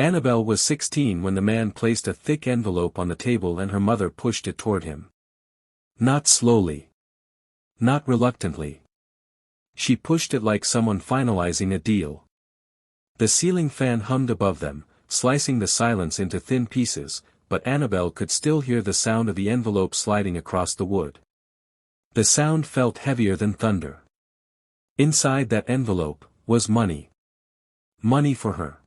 Annabel was 16 when the man placed a thick envelope on the table and her mother pushed it toward him. Not slowly. Not reluctantly. She pushed it like someone finalizing a deal. The ceiling fan hummed above them, slicing the silence into thin pieces, but Annabel could still hear the sound of the envelope sliding across the wood. The sound felt heavier than thunder. Inside that envelope was money. Money for her.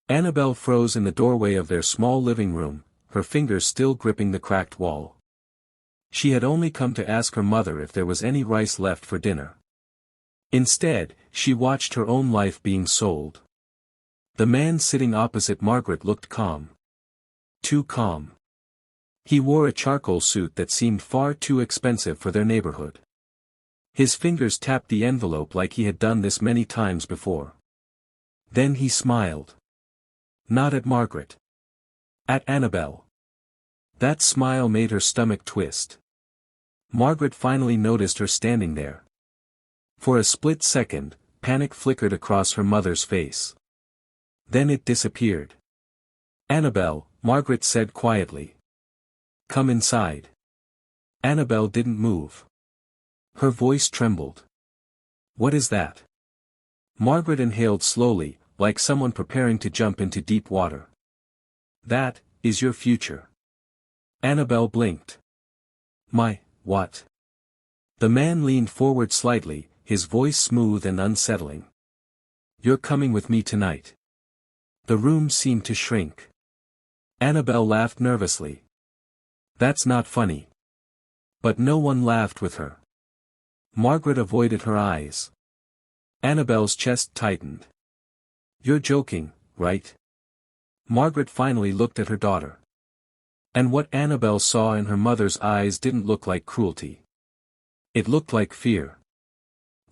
Annabel froze in the doorway of their small living room, her fingers still gripping the cracked wall. She had only come to ask her mother if there was any rice left for dinner. Instead, she watched her own life being sold. The man sitting opposite Margaret looked calm. Too calm. He wore a charcoal suit that seemed far too expensive for their neighborhood. His fingers tapped the envelope like he had done this many times before. Then he smiled. Not at Margaret. At Annabel. That smile made her stomach twist. Margaret finally noticed her standing there. For a split second, panic flickered across her mother's face. Then it disappeared. Annabel, Margaret said quietly. Come inside. Annabel didn't move. Her voice trembled. What is that? Margaret inhaled slowly, like someone preparing to jump into deep water. That is your future. Annabel blinked. My, what? The man leaned forward slightly, his voice smooth and unsettling. You're coming with me tonight. The room seemed to shrink. Annabel laughed nervously. That's not funny. But no one laughed with her. Margaret avoided her eyes. Annabel's chest tightened. You're joking, right? Margaret finally looked at her daughter. And what Annabel saw in her mother's eyes didn't look like cruelty. It looked like fear.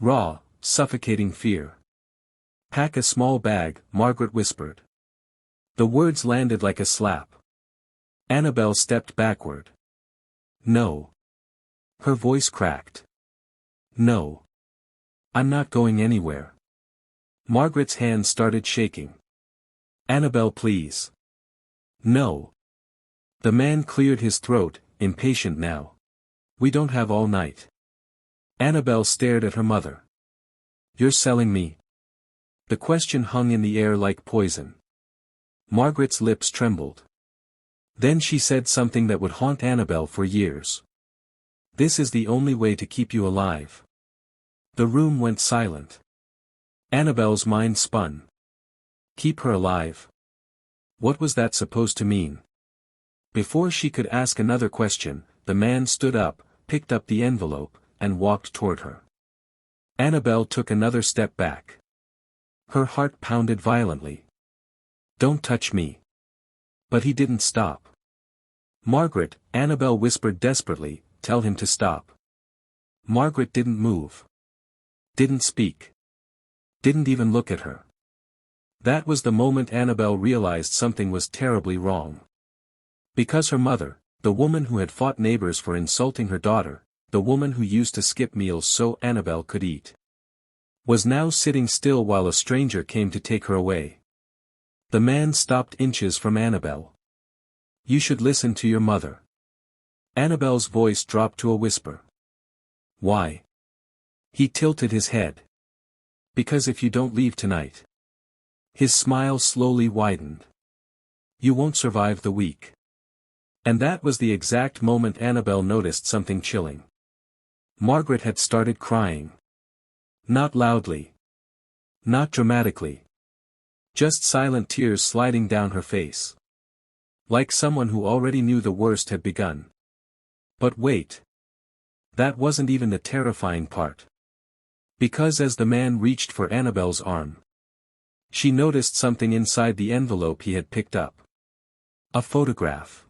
Raw, suffocating fear. Pack a small bag, Margaret whispered. The words landed like a slap. Annabel stepped backward. No. Her voice cracked. No. I'm not going anywhere. Margaret's hands started shaking. Annabel, please. No. The man cleared his throat, impatient now. We don't have all night. Annabel stared at her mother. You're selling me? The question hung in the air like poison. Margaret's lips trembled. Then she said something that would haunt Annabel for years. This is the only way to keep you alive. The room went silent. Annabel's mind spun. Keep her alive? What was that supposed to mean? Before she could ask another question, the man stood up, picked up the envelope, and walked toward her. Annabel took another step back. Her heart pounded violently. Don't touch me. But he didn't stop. Margaret, Annabel whispered desperately, tell him to stop. Margaret didn't move. Didn't speak. Didn't even look at her. That was the moment Annabel realized something was terribly wrong. Because her mother, the woman who had fought neighbors for insulting her daughter, the woman who used to skip meals so Annabel could eat, was now sitting still while a stranger came to take her away. The man stopped inches from Annabel. You should listen to your mother. Annabel's voice dropped to a whisper. Why? He tilted his head. Because if you don't leave tonight. His smile slowly widened. You won't survive the week. And that was the exact moment Annabel noticed something chilling. Margaret had started crying. Not loudly. Not dramatically. Just silent tears sliding down her face. Like someone who already knew the worst had begun. But wait. That wasn't even the terrifying part. Because as the man reached for Annabel's arm, she noticed something inside the envelope he had picked up. A photograph.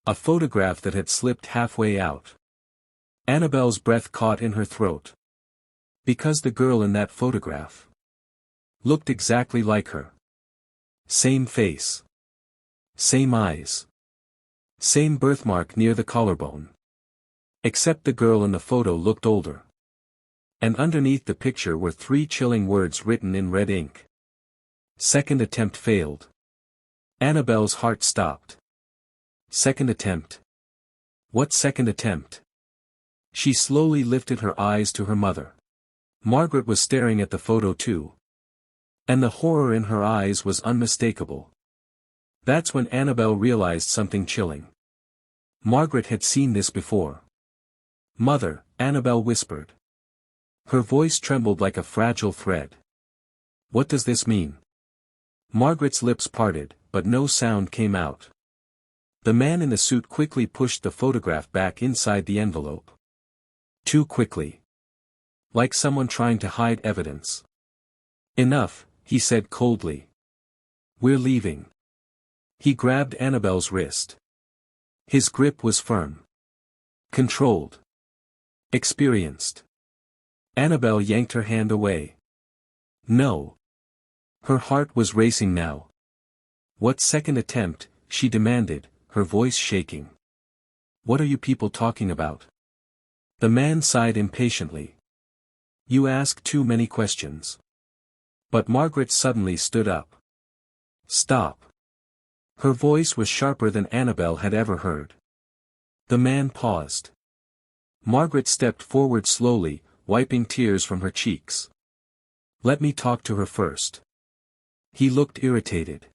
A photograph that had slipped halfway out. Annabel's breath caught in her throat. Because the girl in that photograph looked exactly like her. Same face. Same eyes. Same birthmark near the collarbone. Except the girl in the photo looked older. And underneath the picture were 3 chilling words written in red ink. Second attempt failed. Annabel's heart stopped. Second attempt. What second attempt? She slowly lifted her eyes to her mother. Margaret was staring at the photo too. And the horror in her eyes was unmistakable. That's when Annabel realized something chilling. Margaret had seen this before. "Mother," Annabel whispered. Her voice trembled like a fragile thread. "What does this mean?" Margaret's lips parted, but no sound came out. The man in the suit quickly pushed the photograph back inside the envelope. Too quickly. Like someone trying to hide evidence. "Enough," he said coldly. "We're leaving." He grabbed Annabel's wrist. His grip was firm. Controlled. Experienced. Annabel yanked her hand away. "No." Her heart was racing now. "What second attempt?" she demanded, her voice shaking. "What are you people talking about?" The man sighed impatiently. "You ask too many questions." But Margaret suddenly stood up. "Stop." Her voice was sharper than Annabel had ever heard. The man paused. Margaret stepped forward slowly, wiping tears from her cheeks. "Let me talk to her first." He looked irritated.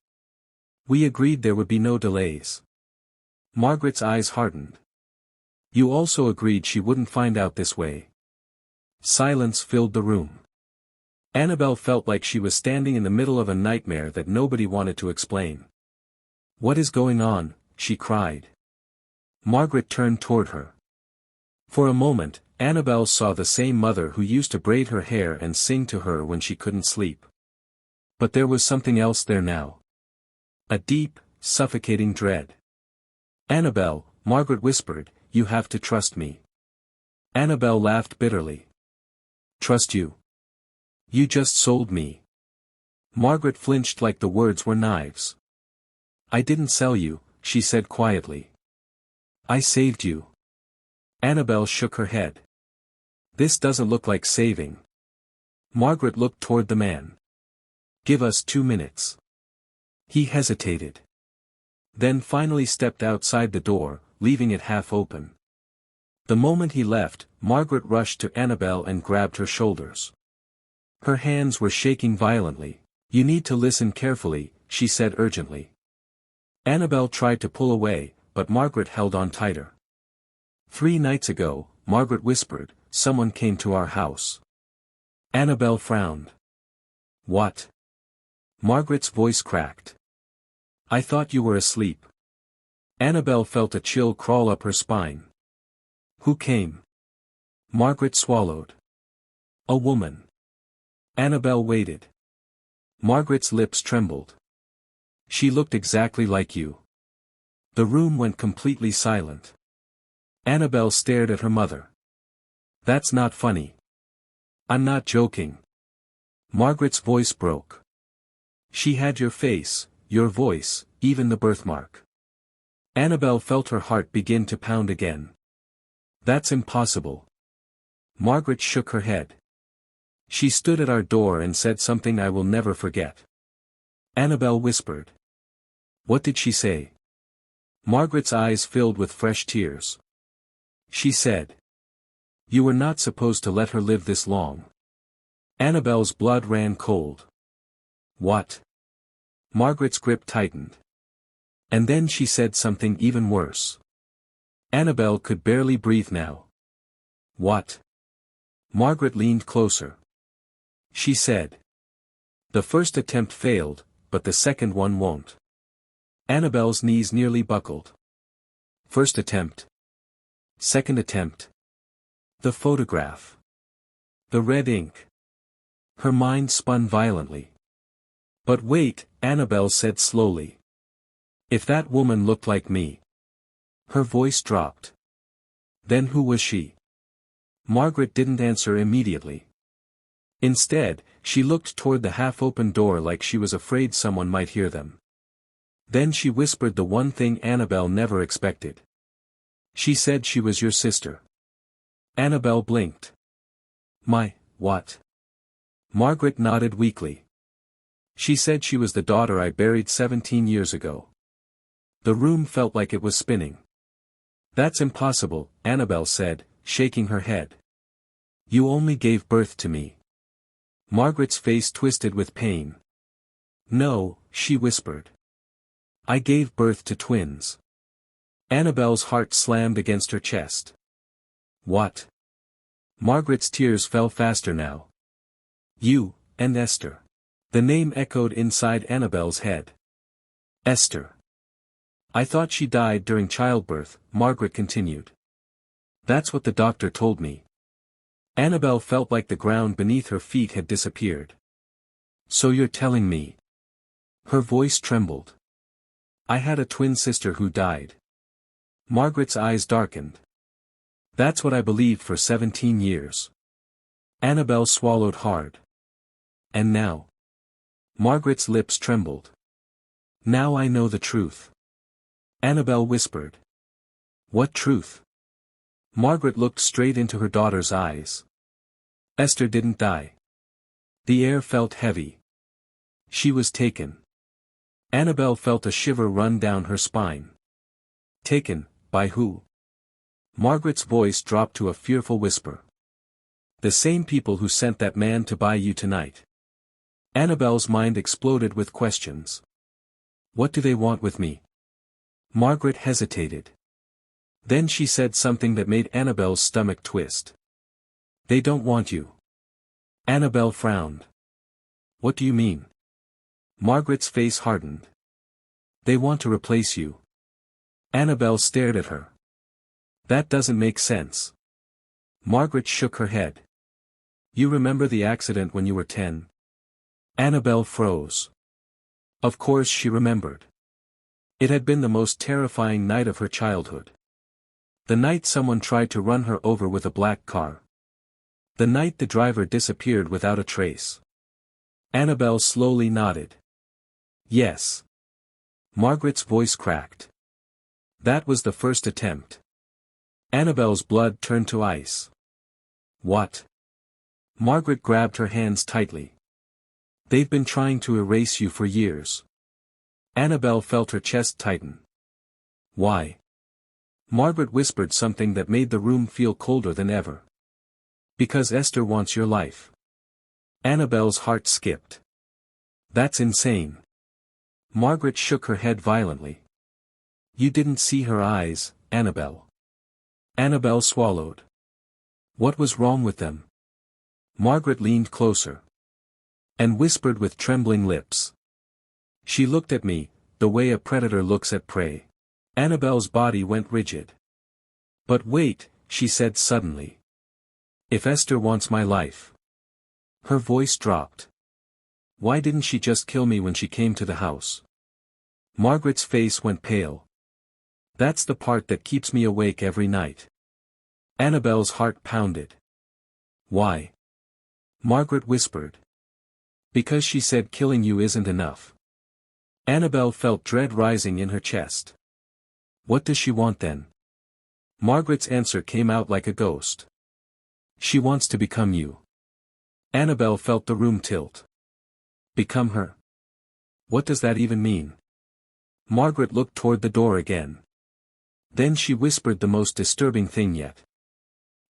"We agreed there would be no delays." Margaret's eyes hardened. "You also agreed she wouldn't find out this way." Silence filled the room. Annabel felt like she was standing in the middle of a nightmare that nobody wanted to explain. "What is going on?" she cried. Margaret turned toward her. For a moment, Annabel saw the same mother who used to braid her hair and sing to her when she couldn't sleep. But there was something else there now. A deep, suffocating dread. "Annabel," Margaret whispered, "you have to trust me." Annabel laughed bitterly. "Trust you? You just sold me." Margaret flinched like the words were knives. "I didn't sell you," she said quietly. "I saved you." Annabel shook her head. "This doesn't look like saving." Margaret looked toward the man. "Give us 2 minutes." He hesitated. Then finally stepped outside the door, leaving it half open. The moment he left, Margaret rushed to Annabel and grabbed her shoulders. Her hands were shaking violently. "You need to listen carefully," she said urgently. Annabel tried to pull away, but Margaret held on tighter. "3 nights ago," Margaret whispered, "someone came to our house." Annabel frowned. "What?" Margaret's voice cracked. "I thought you were asleep." Annabel felt a chill crawl up her spine. "Who came?" Margaret swallowed. "A woman." Annabel waited. Margaret's lips trembled. "She looked exactly like you." The room went completely silent. Annabel stared at her mother. "That's not funny." "I'm not joking." Margaret's voice broke. "She had your face, your voice, even the birthmark." Annabel felt her heart begin to pound again. "That's impossible." Margaret shook her head. "She stood at our door and said something I will never forget." Annabel whispered. "What did she say?" Margaret's eyes filled with fresh tears. "She said, you were not supposed to let her live this long." Annabel's blood ran cold. "What?" Margaret's grip tightened. "And then she said something even worse." Annabel could barely breathe now. "What?" Margaret leaned closer. "She said, the first attempt failed, but the second one won't." Annabel's knees nearly buckled. "First attempt. Second attempt. The photograph. The red ink." Her mind spun violently. "But wait," Annabel said slowly. "If that woman looked like me." Her voice dropped. "Then who was she?" Margaret didn't answer immediately. Instead, she looked toward the half-open door like she was afraid someone might hear them. Then she whispered the one thing Annabel never expected. "She said she was your sister." Annabel blinked. "My, what?" Margaret nodded weakly. She said she was the daughter I buried 17 years ago. The room felt like it was spinning. That's impossible, Annabel said, shaking her head. You only gave birth to me. Margaret's face twisted with pain. No, she whispered. I gave birth to twins. Annabel's heart slammed against her chest. What? Margaret's tears fell faster now. You, and Esther. The name echoed inside Annabel's head. Esther. I thought she died during childbirth, Margaret continued. That's what the doctor told me. Annabel felt like the ground beneath her feet had disappeared. So you're telling me? Her voice trembled. I had a twin sister who died. Margaret's eyes darkened. That's what I believed for 17 years. Annabel swallowed hard. And now? Margaret's lips trembled. Now I know the truth. Annabel whispered. What truth? Margaret looked straight into her daughter's eyes. Esther didn't die. The air felt heavy. She was taken. Annabel felt a shiver run down her spine. Taken, by who? Margaret's voice dropped to a fearful whisper. The same people who sent that man to buy you tonight. Annabel's mind exploded with questions. What do they want with me? Margaret hesitated. Then she said something that made Annabel's stomach twist. They don't want you. Annabel frowned. What do you mean? Margaret's face hardened. They want to replace you. Annabel stared at her. That doesn't make sense. Margaret shook her head. You remember the accident when you were 10? Annabel froze. Of course she remembered. It had been the most terrifying night of her childhood. The night someone tried to run her over with a black car. The night the driver disappeared without a trace. Annabel slowly nodded. Yes. Margaret's voice cracked. That was the first attempt. Annabel's blood turned to ice. What? Margaret grabbed her hands tightly. They've been trying to erase you for years. Annabel felt her chest tighten. Why? Margaret whispered something that made the room feel colder than ever. Because Esther wants your life. Annabel's heart skipped. That's insane. Margaret shook her head violently. You didn't see her eyes, Annabel. Annabel swallowed. What was wrong with them? Margaret leaned closer. And whispered with trembling lips. She looked at me, the way a predator looks at prey. Annabel's body went rigid. But wait, she said suddenly. If Esther wants my life. Her voice dropped. Why didn't she just kill me when she came to the house? Margaret's face went pale. That's the part that keeps me awake every night. Annabel's heart pounded. Why? Margaret whispered. Because she said killing you isn't enough. Annabel felt dread rising in her chest. What does she want then? Margaret's answer came out like a ghost. She wants to become you. Annabel felt the room tilt. Become her? What does that even mean? Margaret looked toward the door again. Then she whispered the most disturbing thing yet.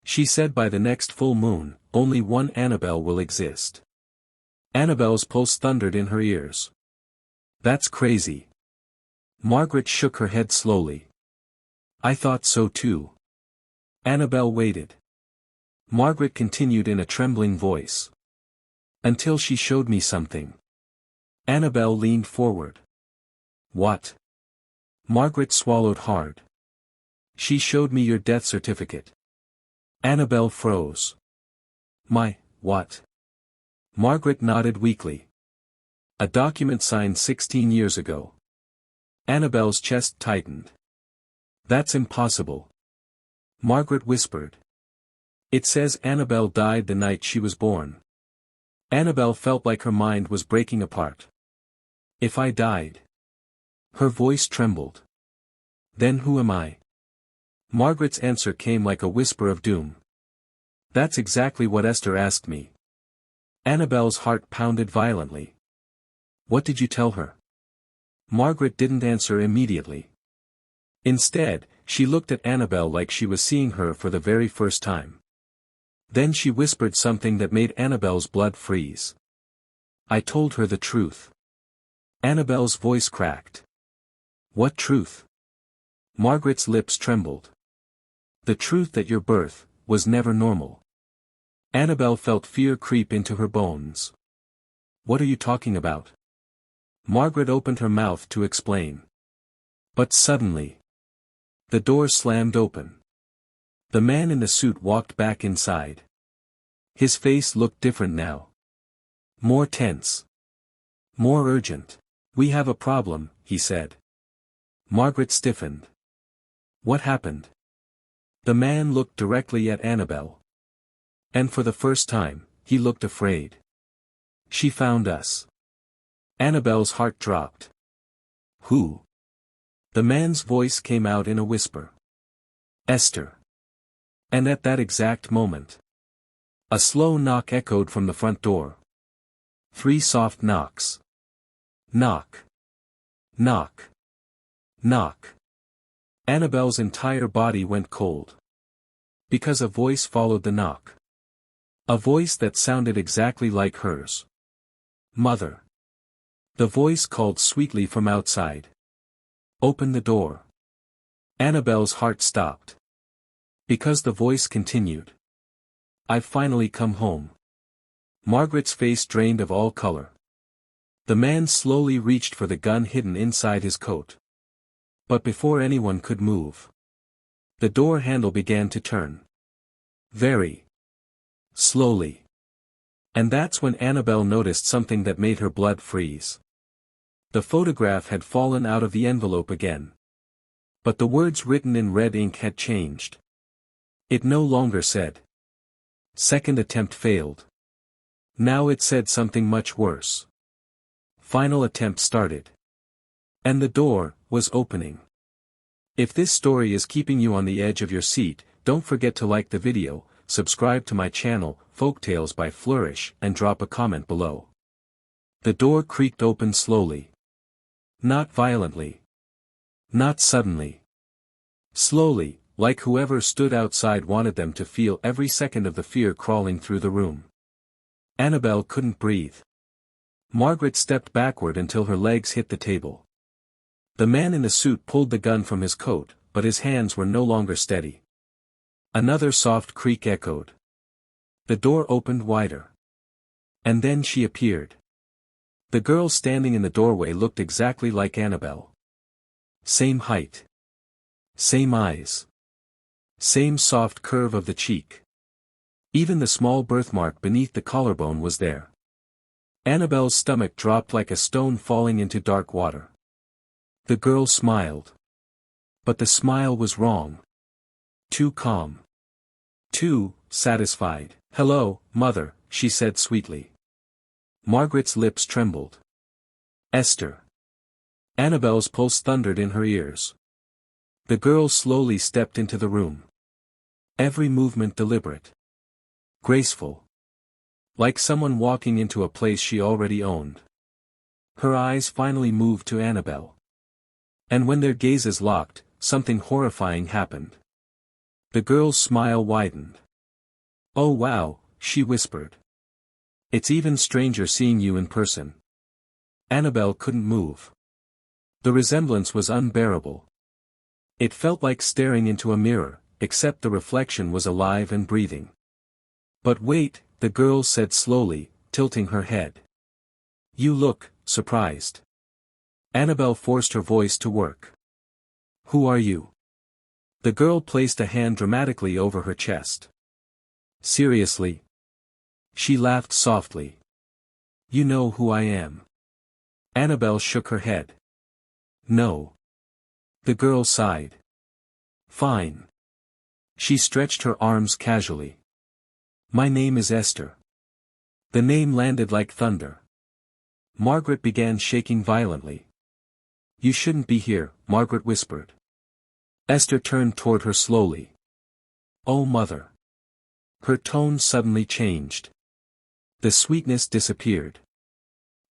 She said by the next full moon, only one Annabel will exist. Annabel's pulse thundered in her ears. That's crazy. Margaret shook her head slowly. I thought so too. Annabel waited. Margaret continued in a trembling voice. Until she showed me something. Annabel leaned forward. What? Margaret swallowed hard. She showed me your death certificate. Annabel froze. My, what? Margaret nodded weakly. A document signed 16 years ago. Annabel's chest tightened. That's impossible. Margaret whispered. It says Annabel died the night she was born. Annabel felt like her mind was breaking apart. If I died. Her voice trembled. Then who am I? Margaret's answer came like a whisper of doom. That's exactly what Esther asked me. Annabel's heart pounded violently. What did you tell her? Margaret didn't answer immediately. Instead, she looked at Annabel like she was seeing her for the very first time. Then she whispered something that made Annabel's blood freeze. I told her the truth. Annabel's voice cracked. What truth? Margaret's lips trembled. The truth that your birth was never normal. Annabel felt fear creep into her bones. What are you talking about? Margaret opened her mouth to explain. But suddenly, the door slammed open. The man in the suit walked back inside. His face looked different now. More tense. More urgent. We have a problem, he said. Margaret stiffened. What happened? The man looked directly at Annabel. And for the first time, he looked afraid. She found us. Annabel's heart dropped. Who? The man's voice came out in a whisper. Esther. And at that exact moment, a slow knock echoed from the front door. 3 soft knocks. Knock. Knock. Knock. Annabel's entire body went cold. Because a voice followed the knock. A voice that sounded exactly like hers. Mother. The voice called sweetly from outside. Open the door. Annabel's heart stopped. Because the voice continued. I've finally come home. Margaret's face drained of all color. The man slowly reached for the gun hidden inside his coat. But before anyone could move, the door handle began to turn. Very slowly. And that's when Annabel noticed something that made her blood freeze. The photograph had fallen out of the envelope again. But the words written in red ink had changed. It no longer said, "Second attempt failed." Now it said something much worse. Final attempt started. And the door was opening. If this story is keeping you on the edge of your seat, don't forget to like the video, subscribe to my channel, Folktales by Flourish, and drop a comment below. The door creaked open slowly. Not violently. Not suddenly. Slowly, like whoever stood outside wanted them to feel every second of the fear crawling through the room. Annabel couldn't breathe. Margaret stepped backward until her legs hit the table. The man in the suit pulled the gun from his coat, but his hands were no longer steady. Another soft creak echoed. The door opened wider. And then she appeared. The girl standing in the doorway looked exactly like Annabel. Same height. Same eyes. Same soft curve of the cheek. Even the small birthmark beneath the collarbone was there. Annabel's stomach dropped like a stone falling into dark water. The girl smiled. But the smile was wrong. Too calm. Too satisfied. Hello, Mother, she said sweetly. Margaret's lips trembled. Esther. Annabel's pulse thundered in her ears. The girl slowly stepped into the room. Every movement deliberate. Graceful. Like someone walking into a place she already owned. Her eyes finally moved to Annabel. And when their gazes locked, something horrifying happened. The girl's smile widened. Oh wow, she whispered. It's even stranger seeing you in person. Annabel couldn't move. The resemblance was unbearable. It felt like staring into a mirror, except the reflection was alive and breathing. But wait, the girl said slowly, tilting her head. You look surprised. Annabel forced her voice to work. Who are you? The girl placed a hand dramatically over her chest. Seriously? She laughed softly. You know who I am. Annabel shook her head. No. The girl sighed. Fine. She stretched her arms casually. My name is Esther. The name landed like thunder. Margaret began shaking violently. You shouldn't be here, Margaret whispered. Esther turned toward her slowly. Oh Mother. Her tone suddenly changed. The sweetness disappeared.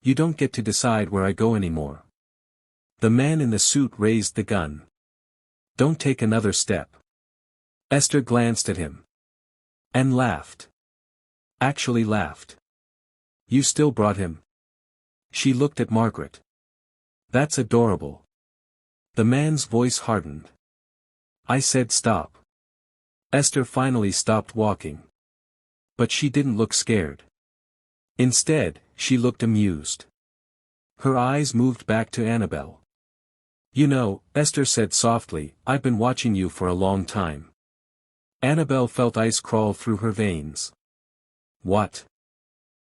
You don't get to decide where I go anymore. The man in the suit raised the gun. Don't take another step. Esther glanced at him. And laughed. Actually laughed. You still brought him? She looked at Margaret. That's adorable. The man's voice hardened. I said stop. Esther finally stopped walking. But she didn't look scared. Instead, she looked amused. Her eyes moved back to Annabel. You know, Esther said softly, I've been watching you for a long time. Annabel felt ice crawl through her veins. What?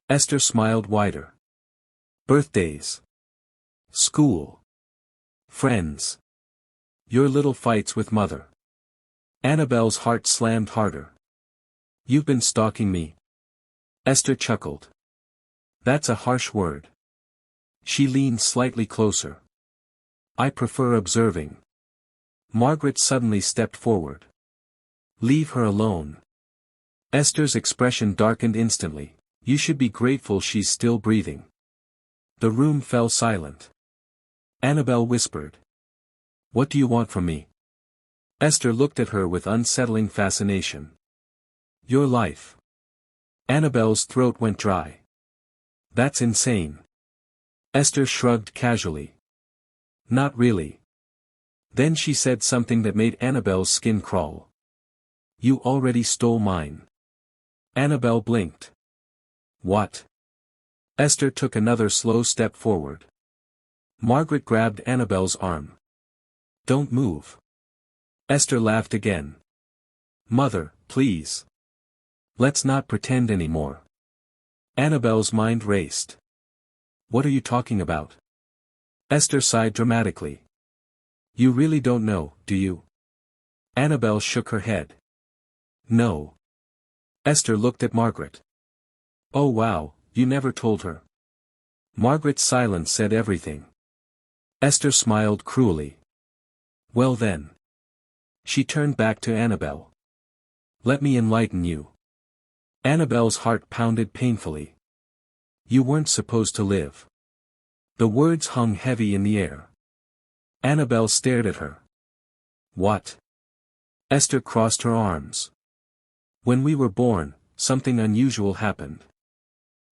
Esther smiled wider. Birthdays. School. Friends. Your little fights with mother. Annabel's heart slammed harder. You've been stalking me. Esther chuckled. That's a harsh word. She leaned slightly closer. I prefer observing. Margaret suddenly stepped forward. Leave her alone. Esther's expression darkened instantly. You should be grateful she's still breathing. The room fell silent. Annabel whispered. What do you want from me? Esther looked at her with unsettling fascination. Your life. Annabel's throat went dry. That's insane. Esther shrugged casually. Not really. Then she said something that made Annabel's skin crawl. You already stole mine. Annabel blinked. What? Esther took another slow step forward. Margaret grabbed Annabel's arm. Don't move. Esther laughed again. Mother, please. Let's not pretend anymore. Annabel's mind raced. What are you talking about? Esther sighed dramatically. You really don't know, do you? Annabel shook her head. No. Esther looked at Margaret. Oh wow, you never told her. Margaret's silence said everything. Esther smiled cruelly. Well then. She turned back to Annabel. Let me enlighten you. Annabel's heart pounded painfully. You weren't supposed to live. The words hung heavy in the air. Annabel stared at her. What? Esther crossed her arms. When we were born, something unusual happened.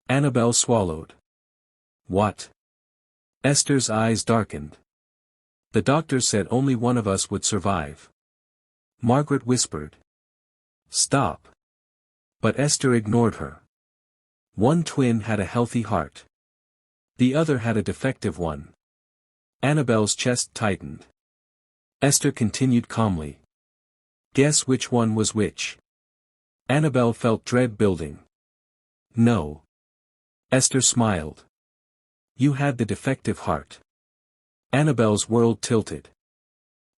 Annabel swallowed. What? Esther's eyes darkened. The doctor said only one of us would survive. Margaret whispered. Stop. But Esther ignored her. One twin had a healthy heart. The other had a defective one. Annabel's chest tightened. Esther continued calmly. Guess which one was which? Annabel felt dread building. No. Esther smiled. You had the defective heart. Annabel's world tilted.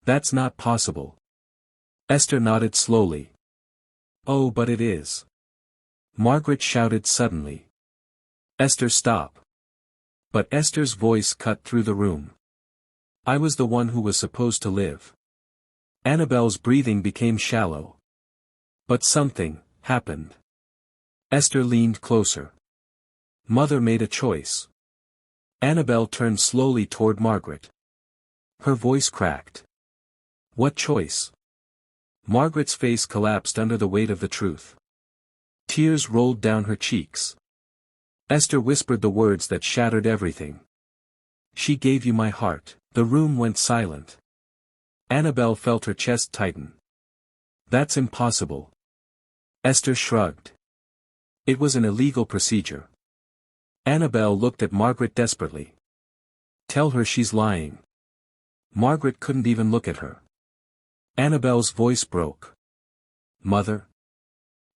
That's not possible. Esther nodded slowly. Oh, but it is. Margaret shouted suddenly. Esther, stop. But Esther's voice cut through the room. I was the one who was supposed to live. Annabel's breathing became shallow. But something happened. Esther leaned closer. Mother made a choice. Annabel turned slowly toward Margaret. Her voice cracked. What choice? Margaret's face collapsed under the weight of the truth. Tears rolled down her cheeks. Esther whispered the words that shattered everything. She gave you my heart. The room went silent. Annabel felt her chest tighten. That's impossible. Esther shrugged. It was an illegal procedure. Annabel looked at Margaret desperately. Tell her she's lying. Margaret couldn't even look at her. Annabel's voice broke. Mother?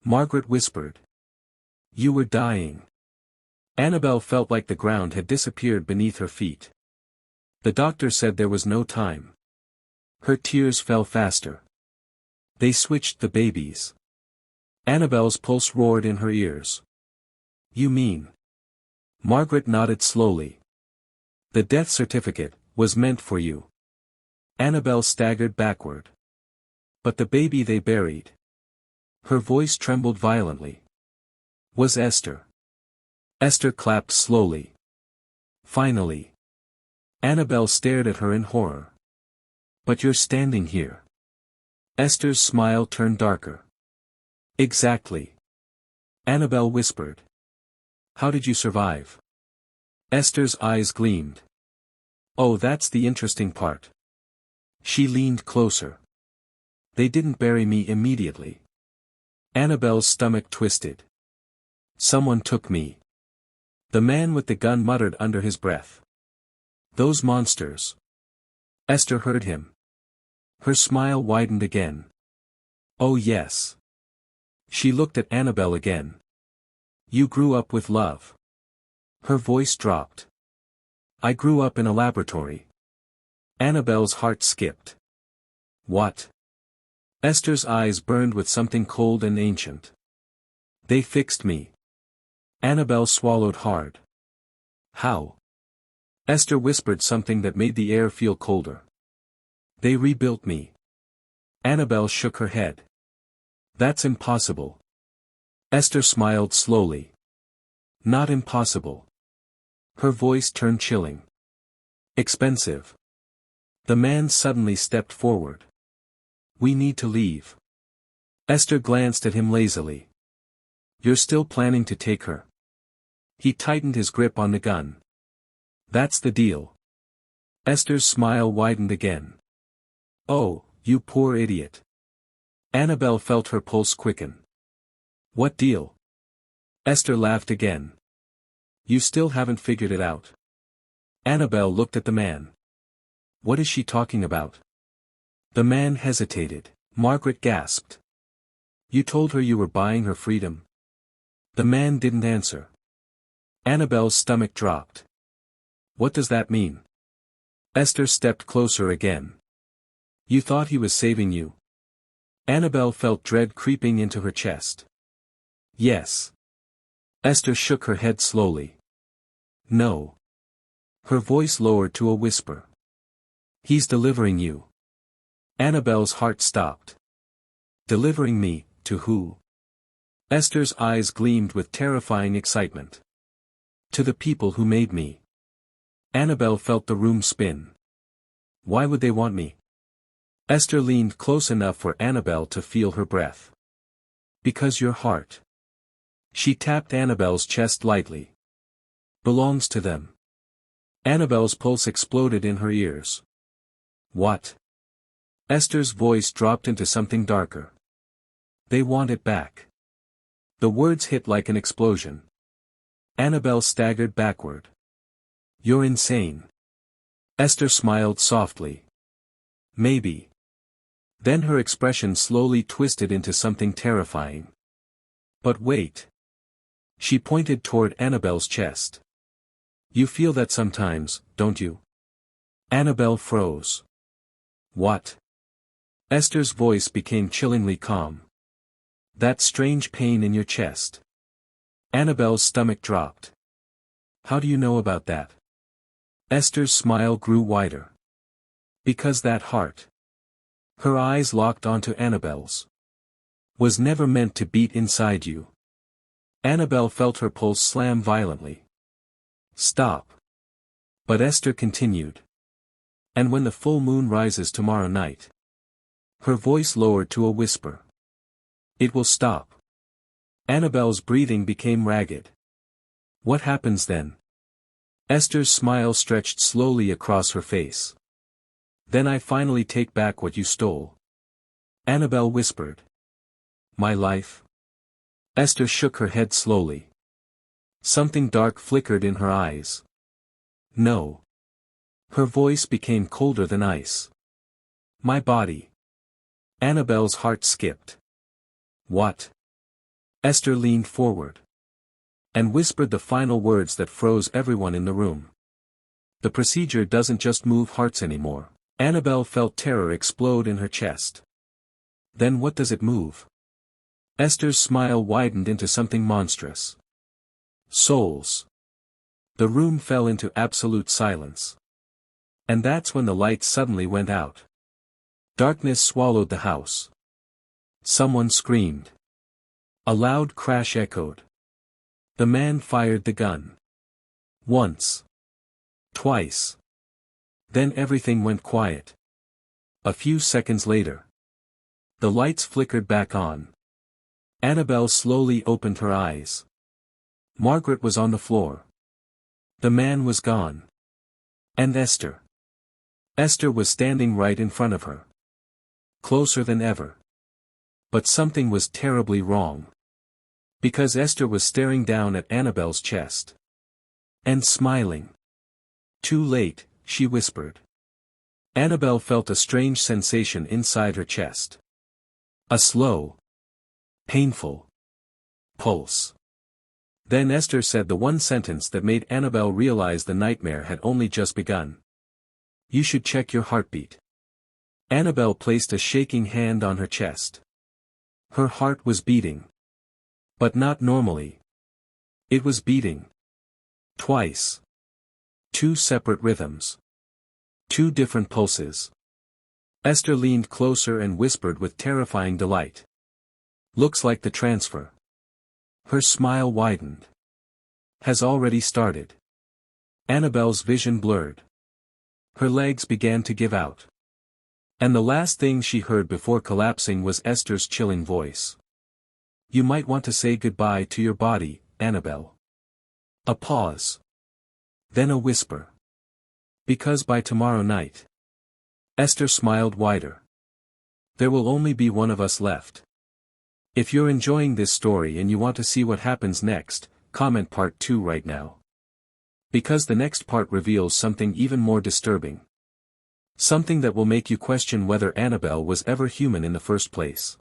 Margaret whispered. You were dying. Annabel felt like the ground had disappeared beneath her feet. The doctor said there was no time. Her tears fell faster. They switched the babies. Annabel's pulse roared in her ears. You mean? Margaret nodded slowly. The death certificate was meant for you. Annabel staggered backward. But the baby they buried. Her voice trembled violently. Was Esther. Esther clapped slowly. Finally. Annabel stared at her in horror. But you're standing here. Esther's smile turned darker. Exactly. Annabel whispered. How did you survive? Esther's eyes gleamed. Oh, that's the interesting part. She leaned closer. They didn't bury me immediately. Annabel's stomach twisted. Someone took me. The man with the gun muttered under his breath. Those monsters. Esther heard him. Her smile widened again. Oh yes. She looked at Annabel again. You grew up with love. Her voice dropped. I grew up in a laboratory. Annabel's heart skipped. What? Esther's eyes burned with something cold and ancient. They fixed me. Annabel swallowed hard. How? Esther whispered something that made the air feel colder. They rebuilt me. Annabel shook her head. That's impossible. Esther smiled slowly. Not impossible. Her voice turned chilling. Expensive. The man suddenly stepped forward. We need to leave. Esther glanced at him lazily. You're still planning to take her? He tightened his grip on the gun. That's the deal. Esther's smile widened again. Oh, you poor idiot. Annabel felt her pulse quicken. What deal? Esther laughed again. You still haven't figured it out. Annabel looked at the man. What is she talking about? The man hesitated. Margaret gasped. You told her you were buying her freedom? The man didn't answer. Annabel's stomach dropped. What does that mean? Esther stepped closer again. You thought he was saving you? Annabel felt dread creeping into her chest. Yes. Esther shook her head slowly. No. Her voice lowered to a whisper. He's delivering you. Annabel's heart stopped. Delivering me, to who? Esther's eyes gleamed with terrifying excitement. To the people who made me. Annabel felt the room spin. Why would they want me? Esther leaned close enough for Annabel to feel her breath. Because your heart. She tapped Annabel's chest lightly. Belongs to them. Annabel's pulse exploded in her ears. What? Esther's voice dropped into something darker. They want it back. The words hit like an explosion. Annabel staggered backward. You're insane. Esther smiled softly. Maybe. Then her expression slowly twisted into something terrifying. But wait. She pointed toward Annabel's chest. You feel that sometimes, don't you? Annabel froze. What? Esther's voice became chillingly calm. That strange pain in your chest. Annabel's stomach dropped. How do you know about that? Esther's smile grew wider. Because that heart. Her eyes locked onto Annabel's. Was never meant to beat inside you. Annabel felt her pulse slam violently. Stop. But Esther continued. And when the full moon rises tomorrow night. Her voice lowered to a whisper. It will stop. Annabel's breathing became ragged. What happens then? Esther's smile stretched slowly across her face. Then I finally take back what you stole. Annabel whispered. My life? Esther shook her head slowly. Something dark flickered in her eyes. No. Her voice became colder than ice. My body. Annabel's heart skipped. What? Esther leaned forward. And whispered the final words that froze everyone in the room. The procedure doesn't just move hearts anymore. Annabel felt terror explode in her chest. Then what does it move? Esther's smile widened into something monstrous. Souls. The room fell into absolute silence. And that's when the lights suddenly went out. Darkness swallowed the house. Someone screamed. A loud crash echoed. The man fired the gun. Once. Twice. Then everything went quiet. A few seconds later. The lights flickered back on. Annabel slowly opened her eyes. Margaret was on the floor. The man was gone. And Esther. Esther was standing right in front of her. Closer than ever. But something was terribly wrong. Because Esther was staring down at Annabel's chest. And smiling. Too late, she whispered. Annabel felt a strange sensation inside her chest. A slow, painful pulse. Then Esther said the one sentence that made Annabel realize the nightmare had only just begun. You should check your heartbeat. Annabel placed a shaking hand on her chest. Her heart was beating. But not normally. It was beating. Twice. 2 separate rhythms. 2 different pulses. Esther leaned closer and whispered with terrifying delight. Looks like the transfer. Her smile widened. Has already started. Annabel's vision blurred. Her legs began to give out. And the last thing she heard before collapsing was Esther's chilling voice. You might want to say goodbye to your body, Annabel. A pause. Then a whisper. Because by tomorrow night. Esther smiled wider. There will only be one of us left. If you're enjoying this story and you want to see what happens next, comment part 2 right now. Because the next part reveals something even more disturbing. Something that will make you question whether Annabel was ever human in the first place.